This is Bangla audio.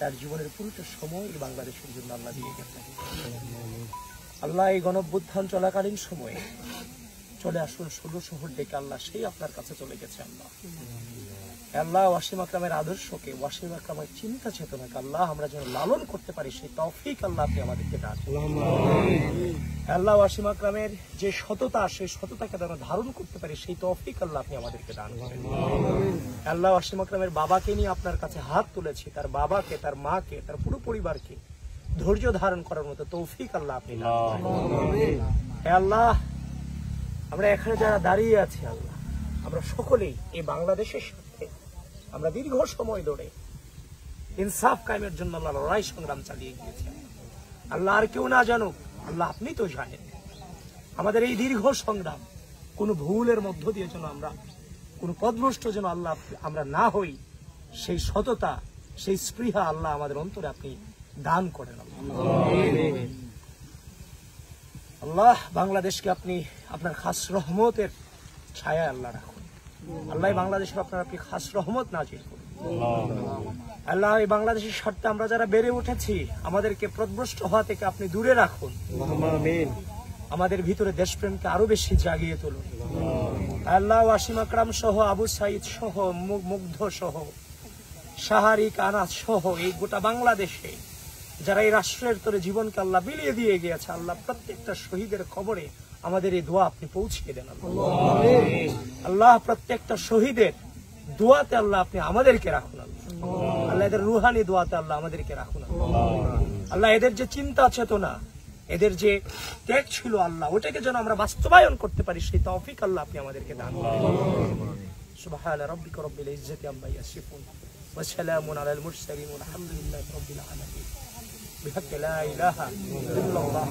তার জীবনের পুরোটা সময় বাংলাদেশের জন্য আল্লাহ দিয়ে গেছেন। আল্লাহ এই গণঅভ্যুত্থান চলাকালীন সময়ে চলে আসুন 16 শহর ডেকে আল্লাহ সেই আপনার কাছে চলে গেছে। আল্লাহ ওয়াসিম আকরামের আদর্শকে, ওয়াসিম আকরামের চিন্তা চেতনাকে আল্লাহ আমরা যেন লালন করতে পারি সেই তৌফিক আল্লাহ আপনি আমাদেরকে দান করুন। আল্লাহ ওয়াসিম আকরামের যে সততা, সেই সততাকে যেন ধারণ করতে পারি সেই তৌফিক আল্লাহ আপনি আমাদেরকে দান করেন। আল্লাহ ওয়াসিম আকরামের বাবাকে নিয়ে আপনার কাছে হাত তুলেছি, তার বাবাকে, তার মাকে, তার পুরো পরিবারকে ধৈর্য ধারণ করার মতো তৌফিক আল্লাহ আপনি দান করেন। আল্লাহ আমরা এখানে যারা দাঁড়িয়ে আছি আল্লাহ, আমরা সকলেই এই বাংলাদেশের সাথে আমরা দীর্ঘ সময় ধরে ইনসাফ কায়েমের জন্য আল্লাহ লড়াই সংগ্রাম চালিয়ে গিয়েছেন। আল্লাহ আর কেউ না জানুক, আল্লাহ আপনি তো জানেন। আমাদের এই দীর্ঘ সংগ্রাম কোনো ভুলের মধ্য দিয়ে যেন আমরা কোনো পথভ্রষ্ট যেন আল্লাহ আমরা না হই, সেই সততা, সেই স্পৃহা আল্লাহ আমাদের অন্তরে আপনি দান করেন। আল্লাহ বাংলাদেশকে আপনি আপনার খাস রহমতের ছায়া আল্লাহ রাখুন। আল্লাহ বাংলাদেশের আপনার আপনি খাস রহমত নাজিল করুন। আল্লাহ এই বাংলাদেশের স্বার্থে আমরা যারা বেড়ে উঠেছি, আমাদেরকে পথভ্রষ্ট হওয়া থেকে আপনি দূরে রাখুন। আমাদের ভিতরে দেশপ্রেমকে আরো বেশি জাগিয়ে তুলুন। আল্লাহ ওয়াসিম আকরাম সহ, আবু সাইদ সহ, মুগ্ধ সহ, শাহারিক, আনাস সহ এই গোটা বাংলাদেশে যারা এই রাষ্ট্রের তোরে জীবনকে আল্লাহ বিলিয়ে দিয়ে গিয়েছে, আল্লাহ প্রত্যেকটা শহীদের খবরে আমাদের এই দোয়া আপনি পৌঁছিয়ে দেন। আল্লাহ প্রত্যেকটা শহীদের দোয়াতে আল্লাহ আপনি আমাদেরকে রাখুন। আল্লাহ এদের রুহানি দোয়াতে আল্লাহ আমাদেরকে রাখুন। আল্লাহ এদের যে চিন্তা চেতনা, এদের যে ত্যাগ ছিল আল্লাহ, ওটাকে যেন আমরা বাস্তবায়ন করতে পারি সেই তৌফিক আল্লাহ আপনি আমাদেরকে দান করুন। সুবহান রাব্বিকা রাব্বিল ইজ্জাতি আম্মা ইয়াসিফুন ওয়া সালামুন আলাল মুরসালিন ওয়া আলহামদুলিল্লাহি রাব্বিল আলামিন। বিহাক্কি লা ইলাহা ইল্লাল্লাহ।